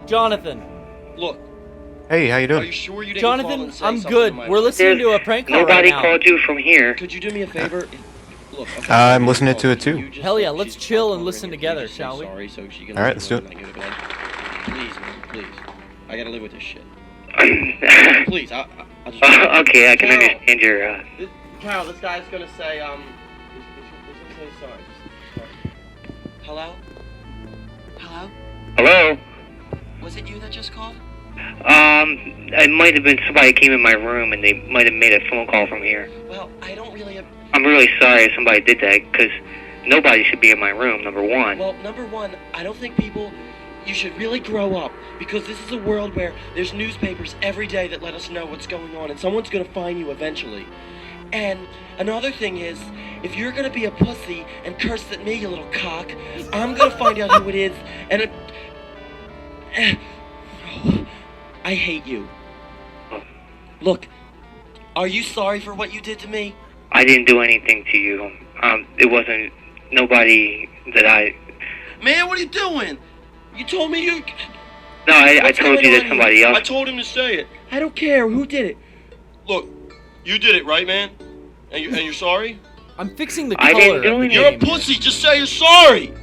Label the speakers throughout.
Speaker 1: Jonathan.
Speaker 2: Look.
Speaker 3: Hey, how you doing?
Speaker 2: Are you sure you didn't call
Speaker 1: Jonathan,
Speaker 2: and say
Speaker 1: I'm
Speaker 2: something
Speaker 1: good.
Speaker 2: to my
Speaker 1: We're
Speaker 2: wife?
Speaker 1: listening to a prank call
Speaker 4: Nobody
Speaker 1: right now.
Speaker 4: called you from here.
Speaker 2: Could you do me a favor? Look, okay,
Speaker 3: I'm listening to it too.
Speaker 1: Hell yeah, let's chill and listen together, shall we?
Speaker 2: Sorry, so she can
Speaker 3: All right, let's do it.
Speaker 2: Please, man, please. I gotta live with this shit. Please, I'll just...
Speaker 4: Okay, I can understand your,
Speaker 2: Carol, this guy's gonna say, he's gonna say sorry. Hello? Hello?
Speaker 4: Hello?
Speaker 2: Was it you that just called?
Speaker 4: It might have been somebody came in my room and they might have made a phone call from here.
Speaker 2: Well, I don't really have...
Speaker 4: I'm really sorry if somebody did that, because nobody should be in my room, number one.
Speaker 2: Well, number one, I don't think people... You should really grow up, because this is a world where there's newspapers every day that let us know what's going on, and someone's gonna find you eventually. And another thing is, if you're gonna be a pussy and curse at me, you little cock, I'm gonna find out who it is, and I hate you. Look, are you sorry for what you did to me?
Speaker 4: I didn't do anything to you. It wasn't nobody that I...
Speaker 2: Man, what are you doing? You told me you...
Speaker 4: No, I told you that somebody else...
Speaker 2: I told him to say it. I don't care. Who did it? Look, you did it, right, man? And you're sorry?
Speaker 1: I'm fixing the color.
Speaker 4: I didn't do anything.
Speaker 2: You're a pussy. Just say you're sorry.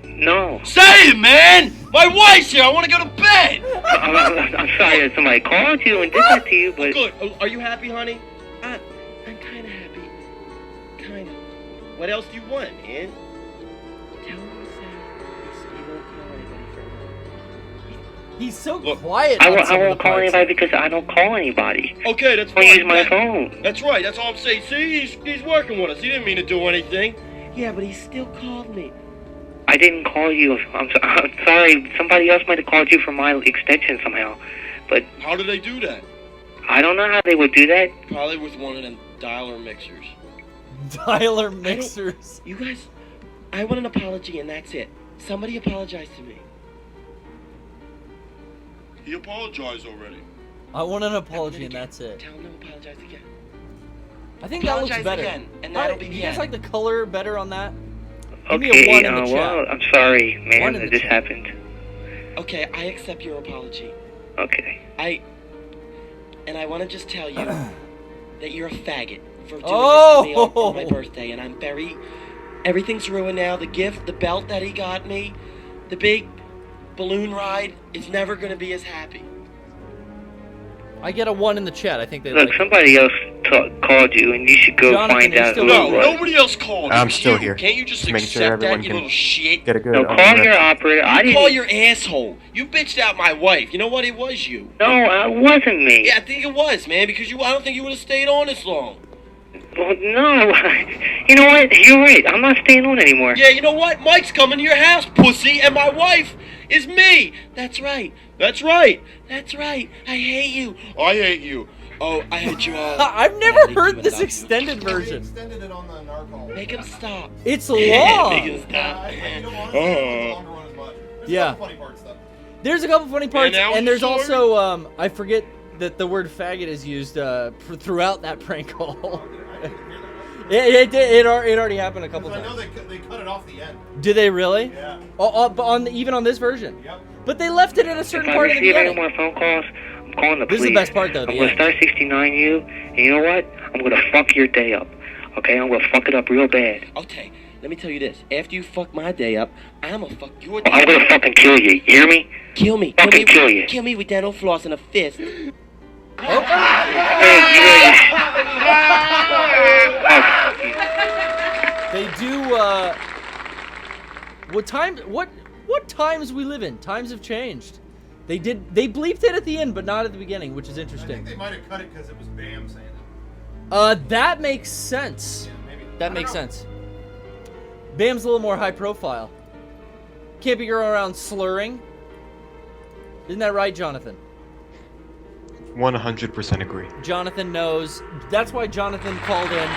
Speaker 4: No.
Speaker 2: Say it, man! My wife's here. I want to go to bed.
Speaker 4: I'm sorry that somebody called you and did that to you, but...
Speaker 2: Good. Are you happy, honey? I'm kind of happy. Kind of. What else do you want, man? Tell him to say he won't call anybody for a while.
Speaker 1: He's so
Speaker 2: Look,
Speaker 1: quiet.
Speaker 4: I
Speaker 1: on some of
Speaker 4: won't
Speaker 1: the
Speaker 4: call
Speaker 1: parts.
Speaker 4: anybody because I don't call anybody.
Speaker 2: Okay, that's
Speaker 4: I
Speaker 2: fine.
Speaker 4: use my phone.
Speaker 2: That's right. That's all I'm saying. See, he's working with us. He didn't mean to do anything. Yeah, but he still called me.
Speaker 4: I didn't call you. I'm sorry. Somebody else might have called you from my extension somehow. But
Speaker 2: How did they do that?
Speaker 4: I don't know how they would do that.
Speaker 2: Probably with one of them dialer mixers.
Speaker 1: Dialer mixers.
Speaker 2: You guys, I want an apology and that's it. Somebody apologize to me. He apologized already.
Speaker 1: I want an apology and that's it.
Speaker 2: Tell him to apologize again.
Speaker 1: I think that looks
Speaker 2: Apologize
Speaker 1: better.
Speaker 2: again, and that'll be
Speaker 1: Do
Speaker 2: the
Speaker 1: you guys
Speaker 2: end.
Speaker 1: like the color better on that? Give me a
Speaker 4: Okay,
Speaker 1: 1 in the
Speaker 4: well,
Speaker 1: chat.
Speaker 4: I'm sorry, man,
Speaker 1: One in
Speaker 4: that
Speaker 1: the
Speaker 4: this
Speaker 1: chat.
Speaker 4: happened.
Speaker 2: Okay, I accept your apology.
Speaker 4: Okay.
Speaker 2: I want to just tell you that you're a faggot for doing this to me on my birthday, and I'm everything's ruined now. The gift, the belt that he got me, the big balloon ride is never going to be as happy.
Speaker 1: I get a 1 in the chat. I think they
Speaker 4: Look,
Speaker 1: like it.
Speaker 4: somebody else called you, and you should go
Speaker 1: Jonathan,
Speaker 4: find
Speaker 1: you're
Speaker 4: out
Speaker 1: still
Speaker 4: who
Speaker 1: on.
Speaker 4: it
Speaker 2: No,
Speaker 4: was.
Speaker 2: nobody else called.
Speaker 3: I'm
Speaker 2: It's
Speaker 3: still
Speaker 2: you.
Speaker 3: here.
Speaker 2: Can't you just
Speaker 3: Just making sure
Speaker 2: accept
Speaker 3: everyone
Speaker 2: that, you
Speaker 3: can
Speaker 2: little shit?
Speaker 3: Get a good...
Speaker 4: No, call your operator. I didn't...
Speaker 2: Call your asshole. You bitched out my wife. You know what? It was you.
Speaker 4: No, it wasn't me.
Speaker 2: Yeah, I think it was, man, because I don't think you would have stayed on this long.
Speaker 4: Well, no. You know what? You're right. I'm not staying on anymore.
Speaker 2: Yeah, you know what? Mike's coming to your house, pussy, and my wife is me. That's right. That's right. That's right. I hate you. I hate you. Oh, I hate you all.
Speaker 1: I've never heard this extended version.
Speaker 5: extended it on the narcal.
Speaker 2: Make him stop.
Speaker 1: It's
Speaker 2: Make
Speaker 1: long.
Speaker 2: him stop.
Speaker 5: You don't want to the longer one as much. There's
Speaker 1: Yeah.
Speaker 5: a couple funny parts though.
Speaker 1: There's a couple funny parts,
Speaker 2: now
Speaker 1: and there's
Speaker 2: sorry?
Speaker 1: also I forget that the word faggot is used throughout that prank call.
Speaker 5: I didn't hear that.
Speaker 1: It already happened a couple
Speaker 5: Because I know
Speaker 1: times.
Speaker 5: they cut it off the end.
Speaker 1: Did they really?
Speaker 5: Yeah.
Speaker 1: But even on this version.
Speaker 5: Yep.
Speaker 1: But they left it at a certain
Speaker 4: If I
Speaker 1: part of the
Speaker 4: receive any
Speaker 1: beginning.
Speaker 4: more phone calls, I'm calling the
Speaker 1: This
Speaker 4: police.
Speaker 1: is the best part, though,
Speaker 4: I'm
Speaker 1: the
Speaker 4: going to
Speaker 1: end.
Speaker 4: start 69 you, and you know what? I'm going to fuck your day up. Okay? I'm going to fuck it up real bad.
Speaker 2: Okay, let me tell you this. After you fuck my day up, I'm gonna fuck your day
Speaker 4: I'm going to fucking kill you. You hear me?
Speaker 2: Kill me.
Speaker 4: Fucking kill you.
Speaker 2: Kill me with dental floss and a fist.
Speaker 1: They do. What times we live in? Times have changed. They bleeped it at the end, but not at the beginning, which is
Speaker 5: I think
Speaker 1: interesting.
Speaker 5: they might have cut it because it was Bam saying it.
Speaker 1: That makes sense.
Speaker 5: Yeah, maybe. I
Speaker 1: That
Speaker 5: don't
Speaker 1: makes
Speaker 5: know.
Speaker 1: sense. Bam's a little more high profile. Can't be going around slurring. Isn't that right, Jonathan?
Speaker 3: 100% agree.
Speaker 1: Jonathan knows. That's why Jonathan called in.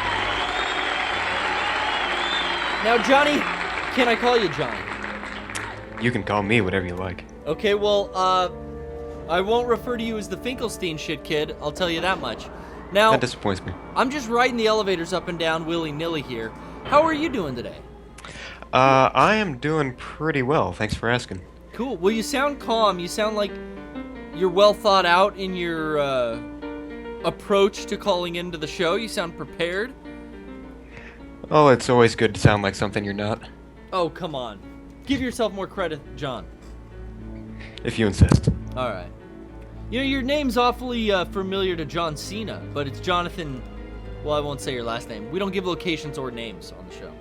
Speaker 1: Now, Johnny, can I call you Johnny?
Speaker 3: You can call me whatever you like.
Speaker 1: Okay, well, I won't refer to you as the Finkelstein shit kid. I'll tell you that much. Now,
Speaker 3: That disappoints me.
Speaker 1: I'm just riding the elevators up and down willy-nilly here. How are you doing today?
Speaker 3: I am doing pretty well. Thanks for asking.
Speaker 1: Cool. Well, you sound calm. You sound like you're well thought out in your approach to calling into the show. You sound prepared.
Speaker 3: Oh, it's always good to sound like something you're not.
Speaker 1: Oh, come on. Give yourself more credit, John.
Speaker 3: If you insist.
Speaker 1: All right. You know, your name's awfully familiar to John Cena, but it's Jonathan. Well, I won't say your last name. We don't give locations or names on the show.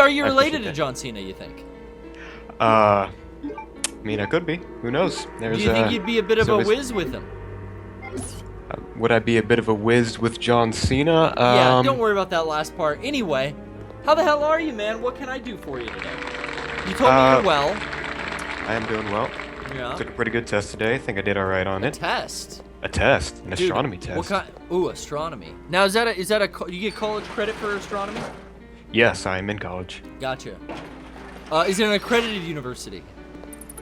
Speaker 1: Are you
Speaker 3: I
Speaker 1: related
Speaker 3: appreciate
Speaker 1: to John Cena, you think?
Speaker 3: I mean, I could be. Who knows?
Speaker 1: Do you think you'd be a bit of a whiz with him?
Speaker 3: Would I be a bit of a whiz with John Cena?
Speaker 1: Yeah, don't worry about that last part. Anyway, how the hell are you, man? What can I do for you today? You told me you're well.
Speaker 3: I am doing well.
Speaker 1: Yeah.
Speaker 3: Took a pretty good test today. I think I did all right on it.
Speaker 1: Test?
Speaker 3: A test, an
Speaker 1: Dude,
Speaker 3: astronomy test.
Speaker 1: What kind? Ooh, astronomy. Now, is that you get college credit for astronomy?
Speaker 3: Yes, I am in college.
Speaker 1: Gotcha. Is it an accredited university?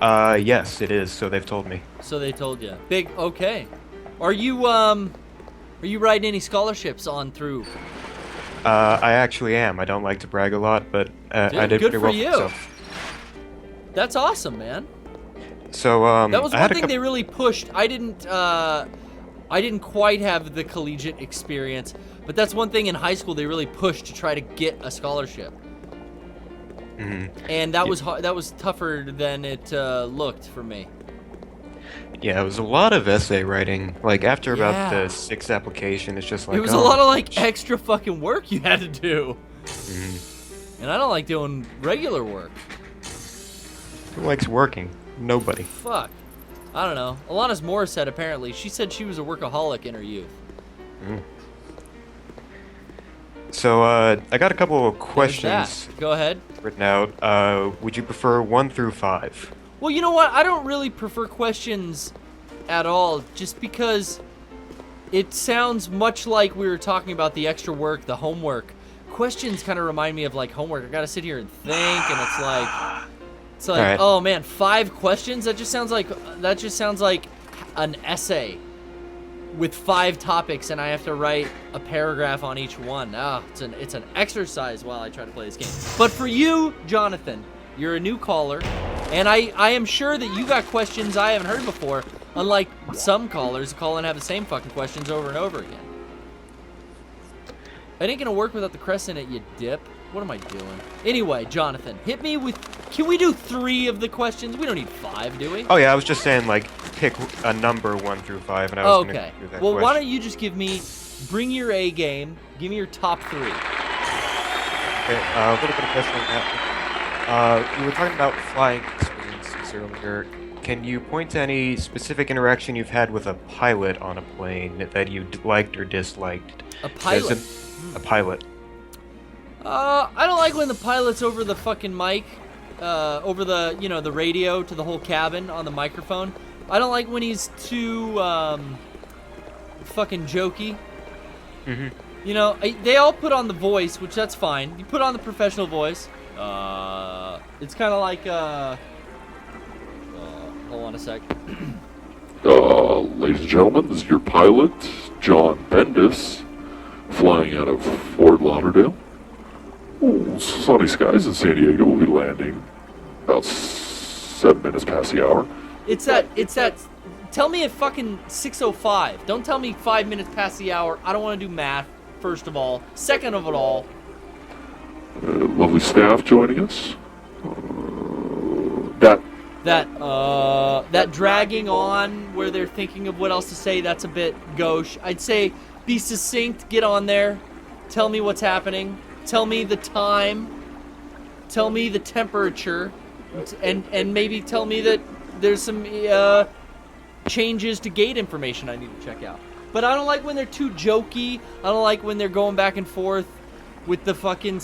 Speaker 3: Yes, it is. So they've told me.
Speaker 1: So they told you. Big. Okay. Are you writing any scholarships on through?
Speaker 3: I actually am. I don't like to brag a lot, but I did
Speaker 1: good
Speaker 3: pretty
Speaker 1: for
Speaker 3: well
Speaker 1: you.
Speaker 3: for myself.
Speaker 1: That's awesome, man.
Speaker 3: So
Speaker 1: that was
Speaker 3: I
Speaker 1: one
Speaker 3: had
Speaker 1: thing they really pushed. I didn't quite have the collegiate experience, but that's one thing in high school they really pushed to try to get a scholarship. And that was that was tougher than it looked for me.
Speaker 3: Yeah, it was a lot of essay writing. Like after about the 6th application, it's just like
Speaker 1: it was a lot of like extra fucking work you had to do. And I don't like doing regular work.
Speaker 3: Who likes working? Nobody.
Speaker 1: Fuck. I don't know. Alanis Morissette apparently. She said she was a workaholic in her youth.
Speaker 3: So I got a couple of questions
Speaker 1: Go ahead.
Speaker 3: written out. Would you prefer 1 through 5?
Speaker 1: Well, you know what? I don't really prefer questions at all, just because it sounds much like we were talking about the extra work, the homework. Questions kind of remind me of like homework. I gotta sit here and think, and it's like,
Speaker 3: right.
Speaker 1: Oh man, 5 questions? That just sounds like an essay with 5 topics, and I have to write a paragraph on each one. It's an exercise while I try to play this game. But for you, Jonathan, you're a new caller, and I am sure that you got questions I haven't heard before, unlike some callers call and have the same fucking questions over and over again. It ain't gonna work without the crest in it, you dip. What am I doing? Anyway, Jonathan, hit me with... Can we do 3 of the questions? We don't need 5, do we?
Speaker 3: Oh yeah, I was just saying like pick a number 1 through 5, and I was gonna do that
Speaker 1: Well,
Speaker 3: question.
Speaker 1: why don't you just bring your A game, give me your top 3.
Speaker 3: Okay, a little bit of question on that. You were talking about flying experiences earlier. Can you point to any specific interaction you've had with a pilot on a plane that you liked or disliked?
Speaker 1: A pilot?
Speaker 3: A pilot.
Speaker 1: I don't like when the pilot's over the fucking mic, over the, the radio to the whole cabin on the microphone. I don't like when he's too, fucking jokey. You know, they all put on the voice, which that's fine. You put on the professional voice. It's kind of like, hold on a sec.
Speaker 6: Ladies and gentlemen, this is your pilot, John Bendis, flying out of Fort Lauderdale. Ooh, sunny skies in San Diego. We'll be landing about 7 minutes past the hour.
Speaker 1: It's that, tell me at fucking 6:05. Don't tell me 5 minutes past the hour. I don't want to do math, first of all. Second of it all.
Speaker 6: Lovely staff joining us.
Speaker 1: That dragging on where they're thinking of what else to say, that's a bit gauche. I'd say be succinct, get on there, tell me what's happening, tell me the time, tell me the temperature, and maybe tell me that there's some changes to gate information I need to check out. But I don't like when they're too jokey. I don't like when they're going back and forth with the fucking,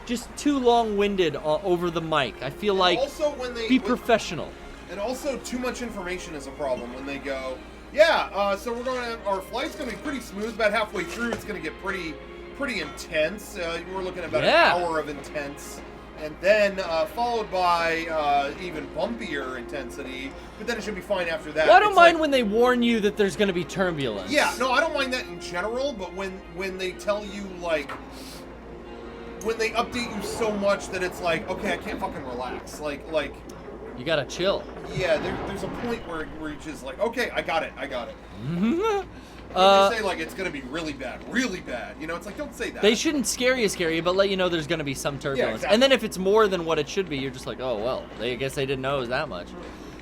Speaker 1: just too long-winded over the mic. I feel like
Speaker 5: also when
Speaker 1: be professional.
Speaker 5: And also, too much information is a problem when they go, so our flight's going to be pretty smooth. About halfway through, it's going to get pretty intense. We're looking at about an hour of intense. And then followed by even bumpier intensity. But then it should be fine after that.
Speaker 1: Well, I don't mind when they warn you that there's going to be turbulence.
Speaker 5: Yeah, no, I don't mind that in general. But when they tell you, like, when they update you so much that it's like, okay, I can't fucking relax. Like
Speaker 1: you gotta chill.
Speaker 5: Yeah, there's a point where you're just like, okay, I got it. They say like it's gonna be really bad. You know, it's like, don't say that.
Speaker 1: They shouldn't scare you, but let you know there's gonna be some turbulence.
Speaker 5: Yeah, exactly.
Speaker 1: And then if it's more than what it should be, you're just like, oh well, I guess they didn't know it was that much.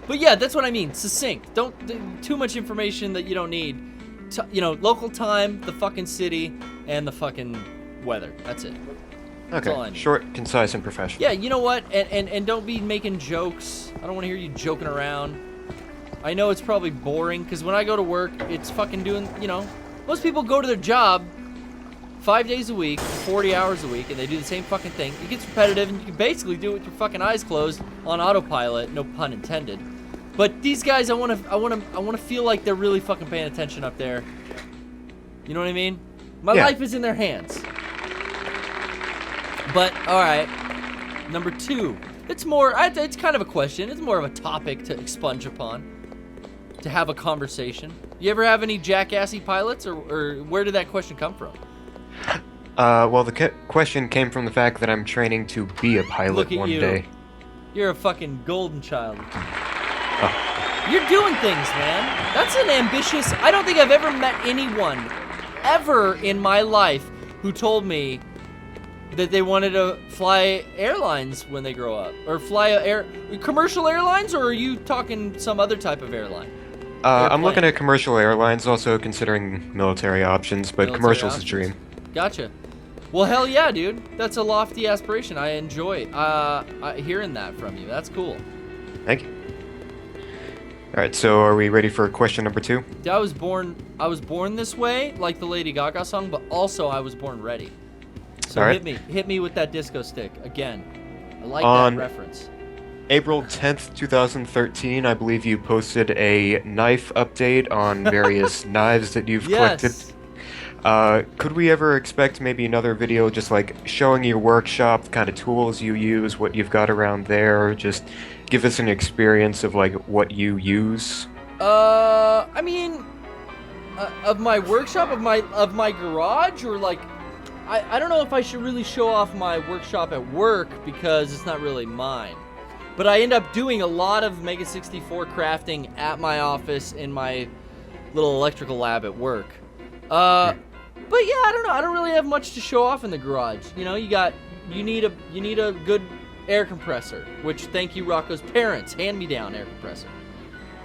Speaker 1: But yeah, that's what I mean. Succinct. Don't too much information that you don't need. You know, local time, the fucking city, and the fucking weather. That's it. That's all I
Speaker 3: Okay,
Speaker 1: need.
Speaker 3: short, concise, and professional.
Speaker 1: Yeah, you know what? And don't be making jokes. I don't want to hear you joking around. I know it's probably boring, because when I go to work, it's fucking doing, you know, most people go to their job 5 days a week, 40 hours a week, and they do the same fucking thing. It gets repetitive, and you can basically do it with your fucking eyes closed on autopilot, no pun intended. But these guys, I want to feel like they're really fucking paying attention up there. You know what I mean? My
Speaker 3: Yeah.
Speaker 1: life is in their hands. But all right, number 2. It's more. It's kind of a question. It's more of a topic to expunge upon, to have a conversation. You ever have any jackassy pilots, or where did that question come from?
Speaker 3: Well, the question came from the fact that I'm training to be a pilot
Speaker 1: Look at
Speaker 3: one
Speaker 1: you.
Speaker 3: day.
Speaker 1: You're a fucking golden child. You're doing things, man. That's an ambitious. I don't think I've ever met anyone, ever in my life, who told me that they wanted to fly airlines when they grow up, or fly commercial airlines, or are you talking some other type of airline?
Speaker 3: I'm looking at commercial airlines, also considering military options, but
Speaker 1: Military
Speaker 3: commercial's the
Speaker 1: options.
Speaker 3: dream.
Speaker 1: Gotcha. Well, hell yeah, dude. That's a lofty aspiration. I enjoy hearing that from you. That's cool.
Speaker 3: Thank you. Alright, so are we ready for question number 2?
Speaker 1: I was born this way, like the Lady Gaga song, but also I was born ready. So
Speaker 3: All right.
Speaker 1: hit me with that disco stick again. I like
Speaker 3: On-
Speaker 1: that reference.
Speaker 3: April 10th, 2013, I believe you posted a knife update on various knives that you've collected.
Speaker 1: Yes.
Speaker 3: Could we ever expect maybe another video just like showing your workshop, the kind of tools you use, what you've got around there, just give us an experience of like what you use?
Speaker 1: I mean, of my workshop, of my garage, or like, I don't know if I should really show off my workshop at work because it's not really mine. But I end up doing a lot of Mega64 crafting at my office in my little electrical lab at work. But yeah, I don't know. I don't really have much to show off in the garage. You know, you need a good air compressor, which thank you Rocco's parents, hand-me-down air compressor.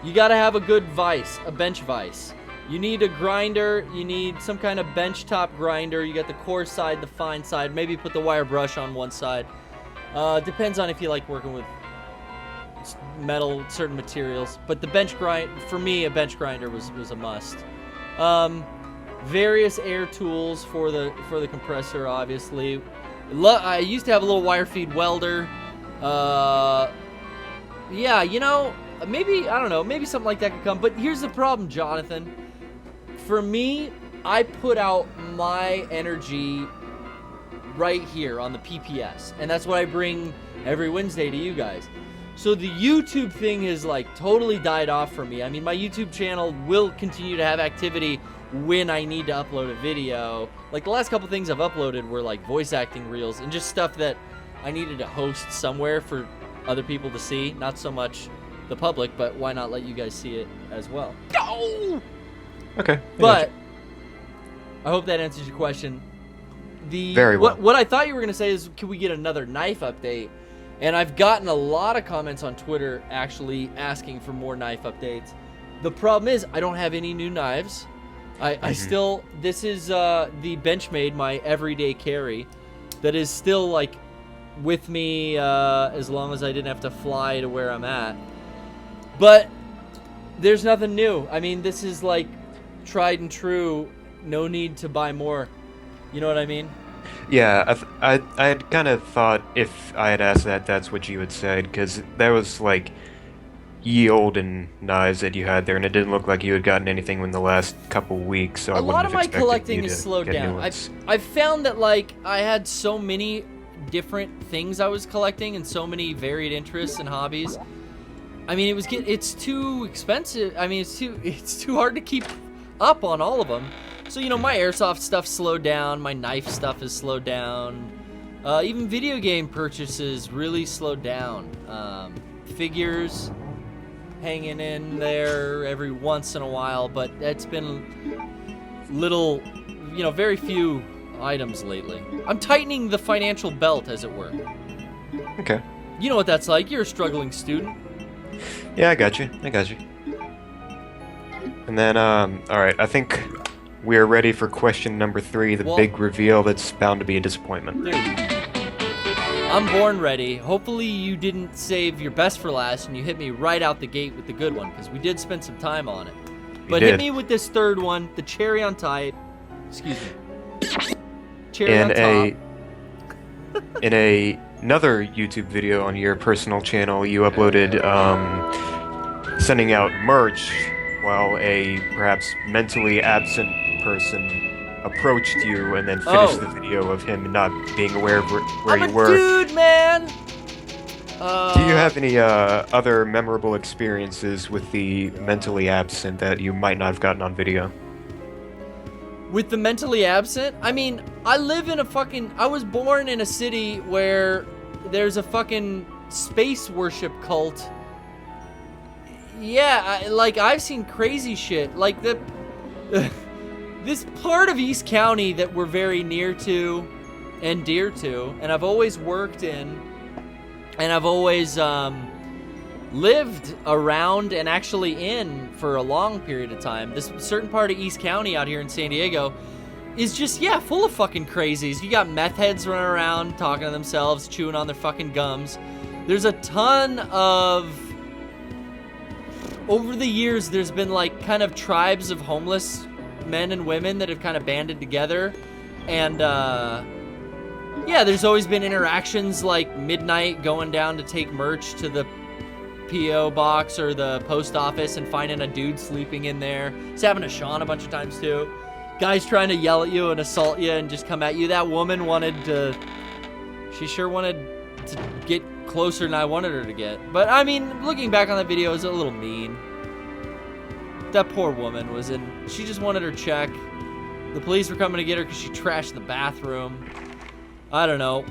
Speaker 1: You got to have a good vise, a bench vise. You need a grinder, you need some kind of bench top grinder. You got the coarse side, the fine side, maybe put the wire brush on one side. Depends on if you like working with metal, certain materials. But the bench grind, for me, a bench grinder was a must. Various air tools for the compressor, obviously. I used to have a little wire feed welder. Yeah, you know, maybe, I don't know, maybe something like that could come. But here's the problem, Jonathan. For me, I put out my energy right here on the PPS. And that's what I bring every Wednesday to you guys. So the YouTube thing has like totally died off for me. I mean, my YouTube channel will continue to have activity when I need to upload a video. Like the last couple things I've uploaded were like voice acting reels and just stuff that I needed to host somewhere for other people to see. Not so much the public, but why not let you guys see it as well? Oh!
Speaker 3: Okay.
Speaker 1: But I hope that answers your question.
Speaker 3: Very well.
Speaker 1: What I thought you were going to say is, can we get another knife update? And I've gotten a lot of comments on Twitter actually asking for more knife updates. The problem is I don't have any new knives. I still, this is the Benchmade, my everyday carry, that is still like with me as long as I didn't have to fly to where I'm at. But there's nothing new. I mean, this is like tried and true. No need to buy more. You know what I mean?
Speaker 3: Yeah, I had kind of thought if I had asked that, that's what you had said, because that was like ye olden knives that you had there, and it didn't look like you had gotten anything in the last couple weeks, so I
Speaker 1: a
Speaker 3: wouldn't
Speaker 1: lot
Speaker 3: have
Speaker 1: of my
Speaker 3: expected
Speaker 1: collecting
Speaker 3: you
Speaker 1: is
Speaker 3: to
Speaker 1: slowed
Speaker 3: get new
Speaker 1: down.
Speaker 3: ones.
Speaker 1: I've found that like I had so many different things I was collecting and so many varied interests and hobbies. I mean, it's too expensive. I mean, it's too hard to keep up on all of them. So, you know, my airsoft stuff slowed down, my knife stuff is slowed down. Even video game purchases really slowed down. Figures hanging in there every once in a while, but it's been little, very few items lately. I'm tightening the financial belt, as it were.
Speaker 3: Okay.
Speaker 1: You know what that's like. You're a struggling student.
Speaker 3: Yeah, I got you. And then, alright, I think we are ready for question number 3, the big reveal that's bound to be a disappointment.
Speaker 1: Dude, I'm born ready. Hopefully you didn't save your best for last and you hit me right out the gate with the good one, because we did spend some time on it. But hit me with this third one, the cherry on top. Excuse me. Cherry on top.
Speaker 3: In another YouTube video on your personal channel, you uploaded sending out merch while a perhaps mentally absent person approached you and then finished the video of him not being aware of where you were.
Speaker 1: Dude, man!
Speaker 3: Do you have any other memorable experiences with the mentally absent that you might not have gotten on video?
Speaker 1: With the mentally absent? I mean, I was born in a city where there's a fucking space worship cult. Yeah, I've seen crazy shit. Like, this part of East County that we're very near to and dear to, and I've always worked in, and I've always lived around and actually in for a long period of time. This certain part of East County out here in San Diego is just, full of fucking crazies. You got meth heads running around, talking to themselves, chewing on their fucking gums. There's a ton of... Over the years, there's been, kind of tribes of homeless men and women that have kind of banded together. And, there's always been interactions like midnight going down to take merch to the P.O. box or the post office and finding a dude sleeping in there. It's happened to Sean a bunch of times too. Guys trying to yell at you and assault you and just come at you. That woman she sure wanted to get closer than I wanted her to get. But I mean, looking back on that video, it was a little mean. That poor woman she just wanted her check. The police were coming to get her because she trashed the bathroom. I don't know.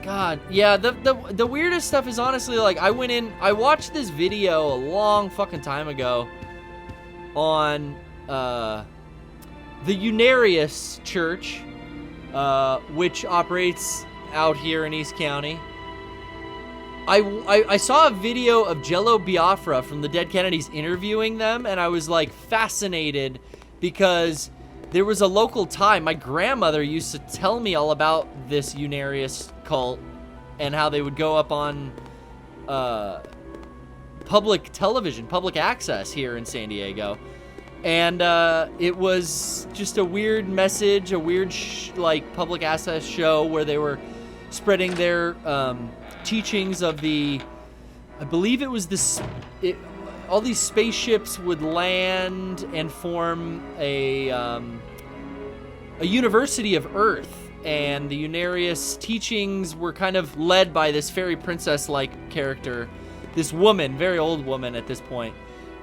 Speaker 1: God, yeah, the weirdest stuff is honestly, I watched this video a long fucking time ago on, the Unarius Church, which operates out here in East County. I saw a video of Jello Biafra from the Dead Kennedys interviewing them, and I was, fascinated because there was a local tie. My grandmother used to tell me all about this Unarius cult and how they would go up on public television, public access here in San Diego. And it was just a weird message, a weird public access show where they were spreading their teachings of I believe it was all these spaceships would land and form a university of Earth, and the Unarius teachings were kind of led by this fairy princess-like character, this woman, very old woman at this point.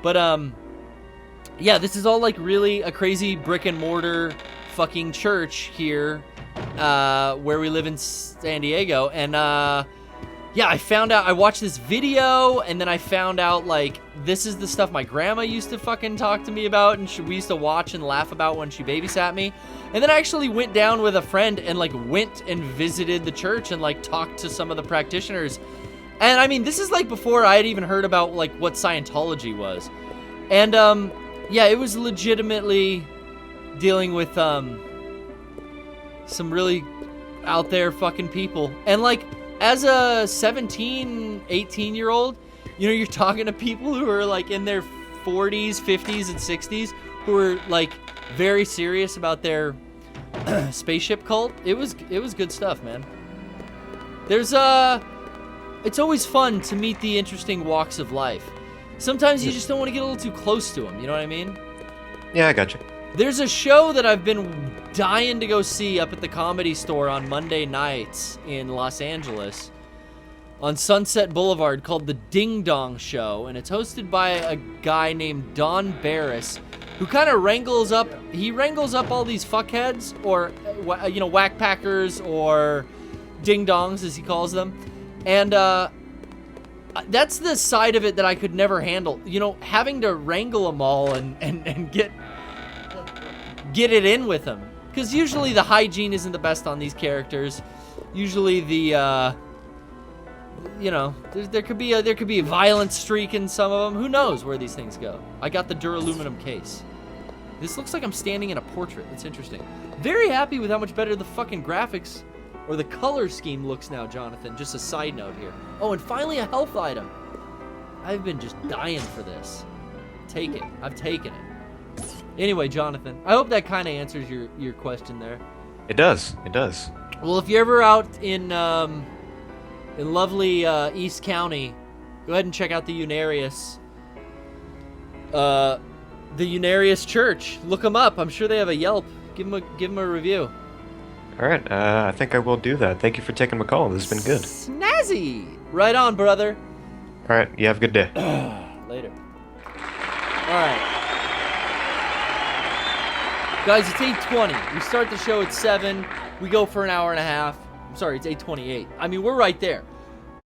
Speaker 1: But this is all really a crazy brick and mortar fucking church here, where we live in San Diego, and I found out, I watched this video, and then I found out, this is the stuff my grandma used to fucking talk to me about, and we used to watch and laugh about when she babysat me. And then I actually went down with a friend and, went and visited the church and, talked to some of the practitioners. And, I mean, this is, before I had even heard about, what Scientology was. And, it was legitimately dealing with, some really out there fucking people. And, as a 17, 18-year-old, you're talking to people who are, in their 40s, 50s, and 60s, who are, very serious about their spaceship cult. It was good stuff, man. It's always fun to meet the interesting walks of life. Sometimes you just don't want to get a little too close to them, you know what I mean?
Speaker 3: Yeah, I gotcha.
Speaker 1: There's a show that I've been dying to go see up at the Comedy Store on Monday nights in Los Angeles on Sunset Boulevard called The Ding Dong Show, and it's hosted by a guy named Don Barris, who kind of wrangles up all these fuckheads, or whack packers, or ding dongs as he calls them. And that's the side of it that I could never handle. Having to wrangle them all and get it in with them. Because usually the hygiene isn't the best on these characters. Usually the there could be a violent streak in some of them. Who knows where these things go? I got the duraluminum case. This looks like I'm standing in a portrait. That's interesting. Very happy with how much better the fucking graphics or the color scheme looks now, Jonathan. Just a side note here. Oh, and finally a health item. I've been just dying for this. Take it. I've taken it. Anyway, Jonathan, I hope that kind of answers your question there.
Speaker 3: It does. It does.
Speaker 1: Well, if you're ever out in lovely East County, go ahead and check out the Unarius. The Unarius Church. Look them up. I'm sure they have a Yelp. Give them a review.
Speaker 3: All right. I think I will do that. Thank you for taking my call. This has been good.
Speaker 1: Snazzy. Right on, brother.
Speaker 3: All right. You have a good day.
Speaker 1: Later. All right. Guys, it's 8:20. We start the show at 7. We go for an hour and a half. I'm sorry, it's 8:28. I mean, we're right there.